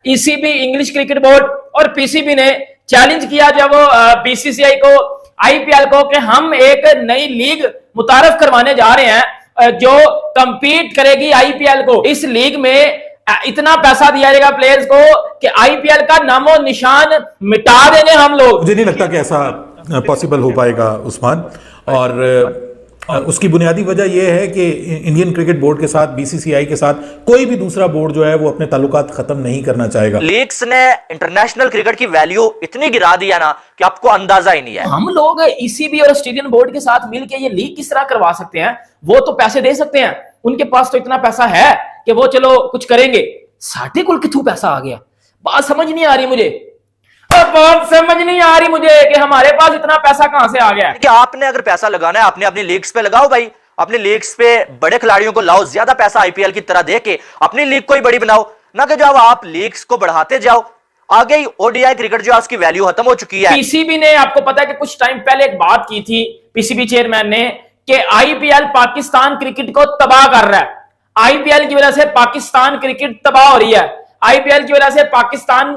ECB English cricket board और PCB ने challenge किया जब वो बीसीसीआई को, आईपीएल को, कि हम एक नई लीग मुतारफ करवाने जा रहे हैं जो कंपीट करेगी आईपीएल को। इस लीग में इतना पैसा दिया जाएगा प्लेयर्स को कि आईपीएल का नामो निशान मिटा देंगे हम लोग। मुझे नहीं लगता कि ऐसा पॉसिबल हो पाएगा उस्मान, और उसकी बुनियादी वजह यह है कि इंडियन क्रिकेट बोर्ड के साथ, बीसीसीआई के साथ कोई भी दूसरा बोर्ड जो है वो अपने ताल्लुकात खत्म नहीं करना चाहेगा। लीग्स ने इंटरनेशनल क्रिकेट की वैल्यू इतनी गिरा दिया ना कि आपको अंदाजा ही नहीं है। हम लोग ईसीबी और ऑस्ट्रेलियन बोर्ड के साथ मिलकर ये लीग किस तरह करवा सकते हैं? वो तो पैसे दे सकते हैं, उनके पास तो इतना पैसा है कि वो चलो कुछ करेंगे। साढ़े कुल कितू पैसा आ गया, बात समझ नहीं आ रही मुझे, बात समझ नहीं आ रही मुझे कि हमारे पास इतना पैसा कहां से आ गया। कि आपने अगर पैसा लगाना है आपने अपनी लीग्स पे लगाओ भाई, अपनी लीग्स पे बड़े खिलाड़ियों को लाओ, ज्यादा पैसा आईपीएल की तरह दे के अपनी लीग को ही बड़ी बनाओ, ना कि जब आप लीग्स को बढ़ाते जाओ आगे ही ओडीआई क्रिकेट जो है उसकी वैल्यू खत्म हो चुकी है। पीसीबी ने, आपको पता है कि कुछ टाइम पहले एक बात की थी पीसीबी चेयरमैन ने कि आईपीएल पाकिस्तान क्रिकेट को तबाह कर रहा है, आईपीएल की वजह से पाकिस्तान क्रिकेट तबाह हो रही है, आईपीएल की वजह से पाकिस्तान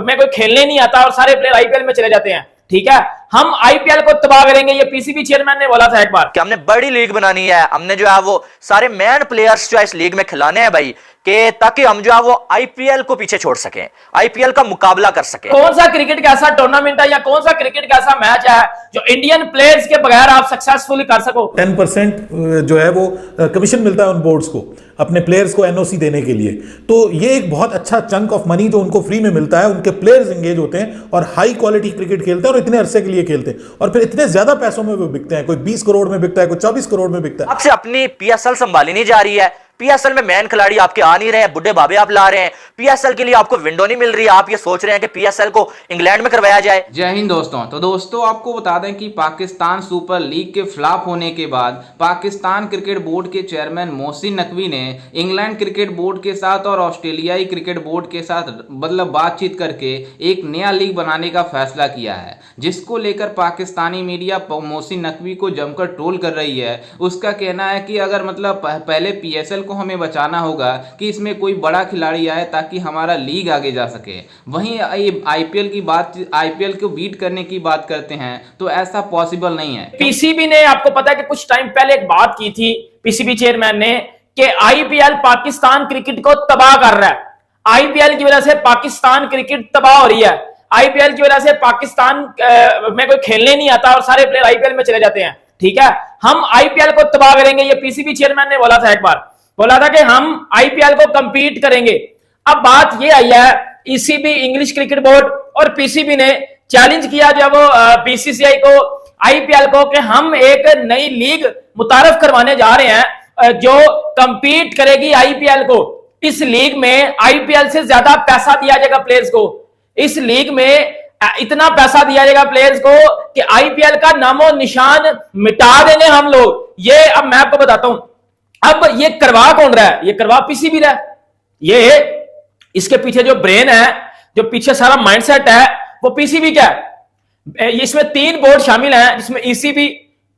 में कोई खेलने नहीं आता और सारे प्लेयर आईपीएल में चले जाते हैं। ठीक है, हम आईपीएल को तबाह करेंगे, ये पीसीबी चेयरमैन ने बोला था एक बार कि हमने बड़ी लीग बनानी है, हमने जो है वो सारे मैन प्लेयर्स जो है इस लीग में खिलाने हैं भाई, कि ताकि हम जो है वो आईपीएल को पीछे छोड़ सकें, आईपीएल का मुकाबला कर सकें। कौन सा क्रिकेट का ऐसा टूर्नामेंट है या कौन सा क्रिकेट का ऐसा मैच है जो इंडियन प्लेयर्स के बगैर आप सक्सेसफुली कर सको? 10% जो है वो कमीशन मिलता है उन बोर्ड्स को अपने प्लेयर्स को एनओसी देने के लिए, तो ये एक बहुत अच्छा चंक ऑफ मनी जो उनको फ्री में मिलता है, उनके प्लेयर्स एंगेज होते हैं और हाई क्वालिटी क्रिकेट खेलते हैं और इतने अरसे के लिए खेलते हैं और फिर इतने ज्यादा पैसों में वो बिकते हैं, कोई 20 करोड़ में बिकता है, कोई 24 करोड़ में बिकता है। आपसे अपनी पीएसएल संभाली नहीं जा रही है, पीएसएल में मैन खिलाड़ी आपके आ नहीं रहे हैं, बुड्ढे बाबे आप ला रहे हैं, पीएसएल के लिए आपको विंडो नहीं मिल रही है, आप ये सोच रहे हैं कि पीएसएल को इंग्लैंड में करवाया जाए। जय हिंद दोस्तों। तो दोस्तों आपको बता दें कि पाकिस्तान सुपर लीग के फ्लॉप होने के बाद पाकिस्तान क्रिकेट बोर्ड के चेयरमैन मोहसिन नकवी ने इंग्लैंड क्रिकेट बोर्ड के साथ और ऑस्ट्रेलियाई क्रिकेट बोर्ड के साथ मतलब बातचीत करके एक नया लीग बनाने का फैसला किया है, जिसको लेकर पाकिस्तानी मीडिया मोहसिन नकवी को जमकर ट्रोल कर रही है। उसका कहना है कि अगर मतलब पहले पीएसएल को हमें बचाना होगा कि इसमें कोई बड़ा खिलाड़ी आए ताकि हमारा लीग आगे जा सके। वहीं आईपीएल की बात, आईपीएल को बीट करने की बात करते हैं तो ऐसा पॉसिबल नहीं है। पीसीबी ने, आपको पता है कि कुछ टाइम पहले एक बात की थी पीसीबी चेयरमैन ने कि आईपीएल पाकिस्तान क्रिकेट को तबाह कर रहा है, आईपीएल की वजह से पाकिस्तान क्रिकेट तबाह हो रही है, आईपीएल की वजह से पाकिस्तान में कोई खेलने नहीं आता और सारे प्लेयर आईपीएल में चले जाते हैं। ठीक है, हम आईपीएल को तबाह करेंगे, ये पीसीबी चेयरमैन ने बोला था एक बार, बोला था कि हम आईपीएल को कंपीट करेंगे। अब बात ये आई है, ईसीबी इंग्लिश क्रिकेट बोर्ड और पीसीबी ने चैलेंज किया जब वो बीसीसीआई को, आईपीएल को, कि हम एक नई लीग मुतारफ करवाने जा रहे हैं जो कंपीट करेगी आईपीएल को। इस लीग में आईपीएल से ज्यादा पैसा दिया जाएगा प्लेयर्स को, इस लीग में इतना पैसा दिया जाएगा प्लेयर्स को कि आईपीएल का नामो निशान मिटा देंगे हम लोग। ये अब मैं आपको बताता हूं, अब ये करवा कौन रहा है? ये करवा पीसीबी रहा है, ये इसके पीछे जो ब्रेन है, जो पीछे सारा माइंडसेट है, वो पीसीबी का है। इसमें 3 बोर्ड शामिल हैं, जिसमें ईसीबी,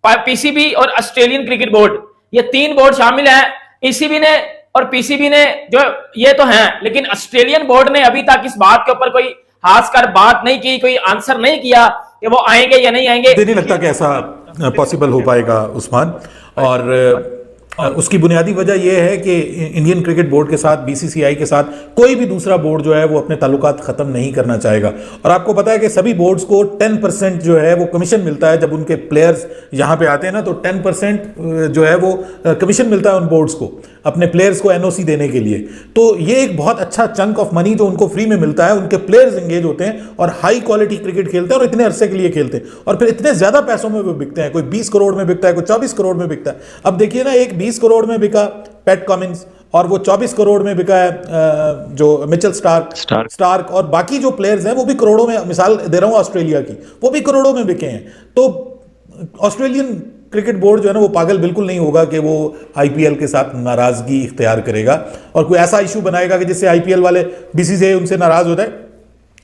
पीसीबी और ऑस्ट्रेलियन क्रिकेट बोर्ड, ये 3 बोर्ड शामिल हैं। ईसीबी ने और पीसीबी ने जो ये तो हैं, लेकिन ऑस्ट्रेलियन बोर्ड ने अभी तक इस बात के ऊपर कोई खासकर बात नहीं की, कोई आंसर नहीं किया कि वो आएंगे या नहीं आएंगे। मुझे नहीं लगता कि ऐसा पॉसिबल हो पाएगा उस्मान, और उसकी बुनियादी वजह यह है कि इंडियन क्रिकेट बोर्ड के साथ, बीसीसीआई के साथ कोई भी दूसरा बोर्ड जो है वो अपने ताल्लुकात ख़त्म नहीं करना चाहेगा। और आपको पता है कि सभी बोर्ड्स को 10% जो है वो कमीशन मिलता है जब उनके प्लेयर्स यहाँ पे आते हैं ना, तो 10% जो है वो कमीशन मिलता है उन बोर्ड्स को अपने प्लेयर्स को एनओसी देने के लिए। तो ये एक बहुत अच्छा चंक ऑफ मनी जो उनको फ्री में मिलता है, उनके प्लेयर्स एंगेज होते हैं और हाई क्वालिटी क्रिकेट खेलते हैं और इतने अरसे के लिए खेलते हैं और फिर इतने ज्यादा पैसों में वो बिकते हैं, कोई 20 करोड़ में बिकता है, कोई 24 करोड़ में बिकता है। अब देखिए ना, एक 20 करोड़ में बिका पैट कमिंस और वो 24 करोड़ में बिका है जो मिचेल स्टार्क और बाकी जो प्लेयर्स हैं वो भी करोड़ों में, मिसाल दे रहा हूं ऑस्ट्रेलिया की, वो भी करोड़ों में बिके हैं। तो ऑस्ट्रेलियन क्रिकेट बोर्ड जो है ना वो पागल बिल्कुल नहीं होगा कि वो आईपीएल के साथ नाराजगी इख्तियार करेगा और कोई ऐसा इशू बनाएगा कि जिससे आईपीएल वाले, बीसीसीआई उनसे नाराज हो जाए।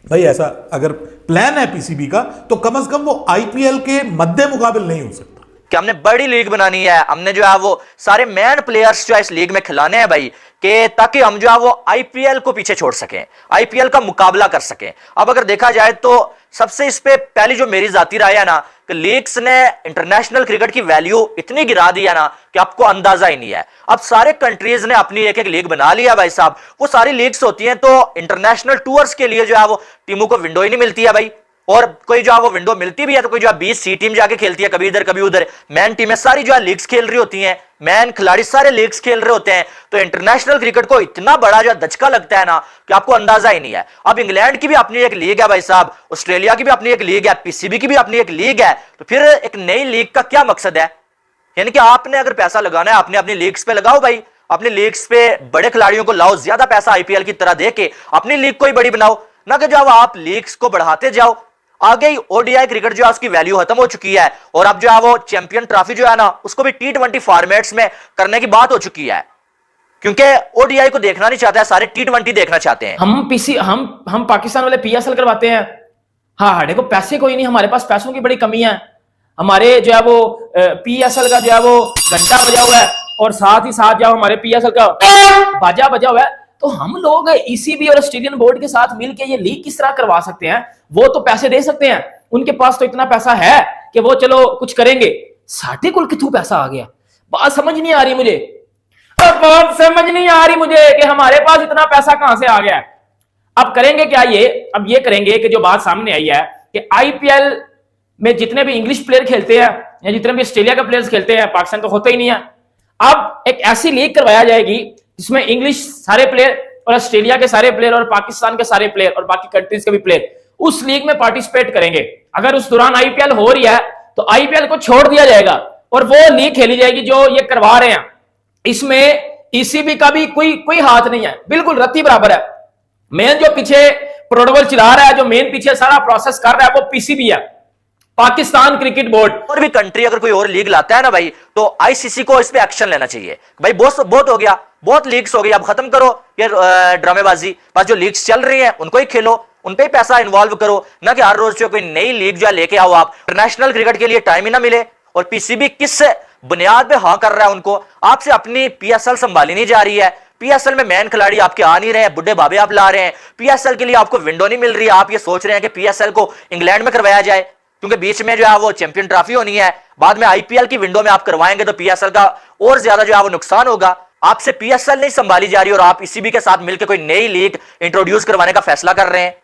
भाई ऐसा अगर प्लान है पीसीबी का तो कम से कम वो आईपीएल के मद्दे मुकाबिल नहीं हो सकता। कि हमने बड़ी लीग बनानी है, हमने जो है वो सारे मैन प्लेयर्स जो है इस लीग में खिलाने हैं भाई, कि ताकि हम जो है वो आईपीएल को पीछे छोड़ सकें, आईपीएल का मुकाबला कर सकें। अब अगर देखा जाए तो सबसे इस पे पहली जो मेरी जाती राय है ना, कि लीग्स ने इंटरनेशनल क्रिकेट की वैल्यू इतनी गिरा दी है ना कि आपको अंदाजा ही नहीं है। अब सारे कंट्रीज ने अपनी एक एक लीग बना लिया भाई साहब। वो सारी लीग्स होती हैं तो इंटरनेशनल टूर्स के लिए जो है वो टीमों को विंडो ही नहीं मिलती है भाई, और कोई जो है वो विंडो मिलती भी है तो कोई जो है 20 सी टीम जाके खेलती है, कभी इधर कभी उधर। मैन टीमें सारी जो है लीग्स खेल रही होती हैं, मैन खिलाड़ी सारे लीग्स खेल रहे होते हैं। तो इंटरनेशनल क्रिकेट को इतना बड़ा जो धचका लगता है ना कि आपको अंदाजा ही नहीं है। अब इंग्लैंड की भी अपनी एक लीग है भाई साहब, ऑस्ट्रेलिया की भी अपनी एक लीग है, पीसीबी की भी अपनी एक लीग है। तो फिर एक नई लीग का क्या मकसद है? यानी कि आपने अगर पैसा लगाना है अपने अपनी लीग्स पे लगाओ भाई, अपनी लीग्स पे बड़े खिलाड़ियों को लाओ, ज्यादा पैसा आईपीएल की तरह दे के अपनी लीग को ही बड़ी बनाओ, ना कि जो आप लीग्स को बढ़ाते जाओ। आगे ही ओडीआई क्रिकेट जो है उसकी वैल्यू खत्म हो चुकी है, और अब जो है वो चैंपियन ट्रॉफी जो है ना उसको भी टी20 फॉर्मेट्स में करने की बात हो चुकी है, क्योंकि ओडीआई को देखना नहीं चाहता है, सारे टी20 देखना चाहते हैं। हम पाकिस्तान वाले पीएसएल करवाते हैं। हाँ, देखो पैसे कोई नहीं, हमारे पास पैसों की बड़ी कमी है। हमारे जो है वो पीएसएल का जो है वो घंटा बजा हुआ है, और साथ ही साथ जो हमारे पीएसएल का बाजा बजा हुआ है। तो हम लोग ईसीबी और ऑस्ट्रेलियन बोर्ड के साथ मिलकर ये लीग किस तरह करवा सकते हैं? वो तो पैसे दे सकते हैं, उनके पास तो इतना पैसा है कि वो चलो कुछ करेंगे। साढ़े कुल कितू पैसा आ गया, बात समझ नहीं आ रही मुझे, बात समझ नहीं आ रही मुझे कि हमारे पास इतना पैसा कहां से आ गया। अब करेंगे क्या ये? अब ये करेंगे कि जो बात सामने आई है कि आईपीएल में जितने भी इंग्लिश प्लेयर खेलते हैं या जितने भी ऑस्ट्रेलिया के प्लेयर्स खेलते हैं, पाकिस्तान तो होता ही नहीं है, अब एक ऐसी लीग करवाया जाएगी जिसमें इंग्लिश सारे प्लेयर और ऑस्ट्रेलिया के सारे प्लेयर और पाकिस्तान के सारे प्लेयर और बाकी कंट्रीज के भी प्लेयर उस लीग में पार्टिसिपेट करेंगे। अगर उस दौरान आईपीएल हो रही है तो आईपीएल को छोड़ दिया जाएगा और वो लीग खेली जाएगी जो ये करवा रहे हैं। इसमें ईसीबी का भी कोई हाथ नहीं है, बिल्कुल रत्ती बराबर है। मेन जो पीछे प्रोटोकॉल चला रहा है, जो मेन पीछे सारा प्रोसेस कर रहा है, वो पीसीबी है, पाकिस्तान क्रिकेट बोर्ड। और भी कंट्री अगर कोई और लीग लाता है ना भाई, तो आईसीसी को इस पे एक्शन लेना चाहिए भाई। बहुत हो गया, बहुत लीग्स हो गई, अब खत्म करो ये ड्रामेबाजी। बस जो लीग्स चल रही हैं उनको ही खेलो, उन पे ही पैसा इन्वॉल्व करो, ना कि हर रोज जो कोई नई लीग जो लेके आओ आप। इंटरनेशनल क्रिकेट के लिए टाइम ही ना मिले, और पीसीबी किस बुनियाद पे हाँ कर रहा है उनको? आपसे अपनी पीएसएल संभाली नहीं जा रही है, पीएसएल में मैन खिलाड़ी आपके आ नहीं रहे हैं, बुढ़े बाबे आप ला रहे हैं, पीएसएल के लिए आपको विंडो नहीं मिल रही है। आप ये सोच रहे हैं कि पीएसएल को इंग्लैंड में करवाया जाए, क्योंकि बीच में जो है वो चैंपियन ट्रॉफी होनी है, बाद में आईपीएल की विंडो में आप करवाएंगे तो पीएसएल का और ज्यादा जो है वो नुकसान होगा। आपसे पीएसएल नहीं संभाली जा रही और आप ईसीबी के साथ मिलकर कोई नई लीग इंट्रोड्यूस करवाने का फैसला कर रहे हैं,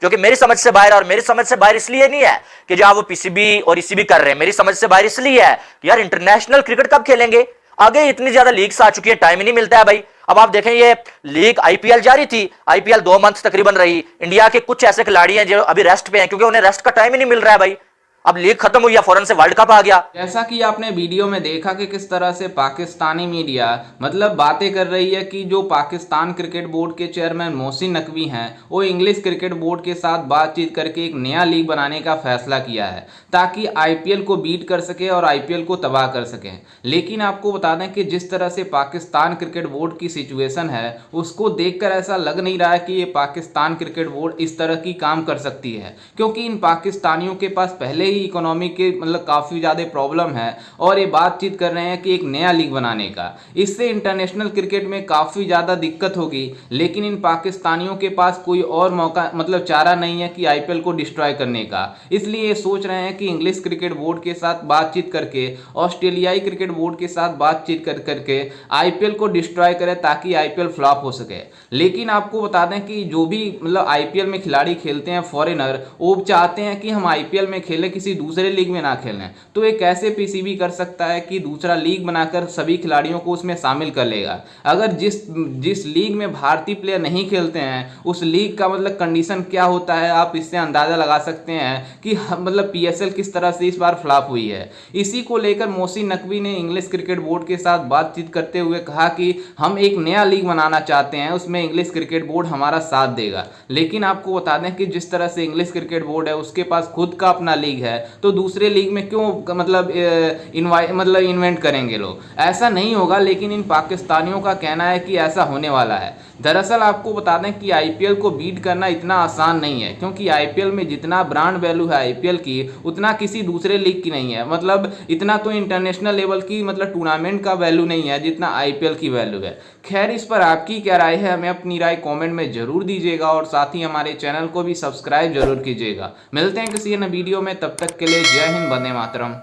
जो कि मेरी समझ से बाहर है। और मेरी समझ से बाहर इसलिए नहीं है कि जो वो पीसीबी और ईसीबी कर रहे हैं, मेरी समझ से बाहर इसलिए है कि यार इंटरनेशनल क्रिकेट कब खेलेंगे? आगे इतनी ज्यादा लीग्स आ चुकी है, टाइम ही नहीं मिलता है भाई। अब आप देखें ये लीग आईपीएल जारी थी, आईपीएल 2 मंथ तकरीबन रही। इंडिया के कुछ ऐसे खिलाड़ी हैं जो अभी रेस्ट पे हैं, क्योंकि उन्हें रेस्ट का टाइम ही नहीं मिल रहा है भाई। अब लीग खत्म हुई है, फौरन से वर्ल्ड कप आ गया। जैसा कि आपने वीडियो में देखा कि किस तरह से पाकिस्तानी मीडिया मतलब बातें कर रही है कि जो पाकिस्तान क्रिकेट बोर्ड के चेयरमैन मोहसिन नकवी हैं वो इंग्लिश क्रिकेट बोर्ड के साथ बातचीत करके एक नया लीग बनाने का फैसला किया है ताकि आईपीएल को बीट कर सके और आईपीएल को तबाह कर सके। लेकिन आपको बता दें कि जिस तरह से पाकिस्तान क्रिकेट बोर्ड की सिचुएशन है उसको देखकर ऐसा लग नहीं रहा है कि ये पाकिस्तान क्रिकेट बोर्ड इस तरह की काम कर सकती है, क्योंकि इन पाकिस्तानियों के पास पहले ही इकोनॉमी के मतलब काफ़ी ज़्यादा प्रॉब्लम है और ये बातचीत कर रहे हैं कि एक नया लीग बनाने का। इससे इंटरनेशनल क्रिकेट में काफ़ी ज़्यादा दिक्कत होगी, लेकिन इन पाकिस्तानियों के पास कोई और मौका मतलब चारा नहीं है कि आईपीएल को डिस्ट्रॉय करने का। इसलिए ये सोच रहे हैं कि इंग्लिश क्रिकेट बोर्ड के साथ बातचीत करके, ऑस्ट्रेलियाई क्रिकेट बोर्ड के साथ बातचीत करके आईपीएल को डिस्ट्रॉय करें ताकि आईपीएल फ्लॉप हो सके। लेकिन आपको बता दें कि जो भी मतलब आईपीएल में खिलाड़ी खेलते हैं फॉरेनर, वो चाहते हैं कि हम आईपीएल में खेलें, किसी दूसरे लीग में ना खेलें। तो ये कैसे पीसीबी कर सकता है कि दूसरा लीग बनाकर सभी खिलाड़ियों को उसमें शामिल कर लेगा? अगर जिस लीग में भारतीय प्लेयर नहीं खेलते हैं उस लीग का मतलब कंडीशन क्या होता है, आप इससे अंदाजा लगा सकते हैं कि मतलब पीएसएल किस तरह से इस बार फ्लॉप हुई है। इसी को लेकर मोहसिन नकवी ने इंग्लिश क्रिकेट बोर्ड के साथ बातचीत करते हुए कहा कि हम एक नया लीग बनाना चाहते हैं, उसमें इंग्लिश क्रिकेट बोर्ड हमारा साथ देगा। लेकिन आपको बता दें कि जिस तरह से इंग्लिश क्रिकेट बोर्ड है उसके पास खुद का अपना लीग है, है तो दूसरे लीग में क्यों मतलब इन्वेंट करेंगे लोग, ऐसा नहीं होगा। लेकिन इन पाकिस्तानियों का कहना है कि ऐसा होने वाला है। दरअसल आपको बता दें कि आईपीएल को बीट करना इतना आसान नहीं है, क्योंकि आईपीएल में जितना ब्रांड वैल्यू है आईपीएल की उतना किसी दूसरे लीग की नहीं है। मतलब इतना तो इंटरनेशनल लेवल की मतलब टूर्नामेंट का वैल्यू नहीं है जितना आईपीएल की वैल्यू है। खैर, इस पर आपकी क्या राय है, हमें अपनी राय कमेंट में जरूर दीजिएगा और साथ ही हमारे चैनल को भी सब्सक्राइब जरूर कीजिएगा। मिलते हैं किसी अन्य वीडियो में, तब तक के लिए जय हिंद, वंदे मातरम।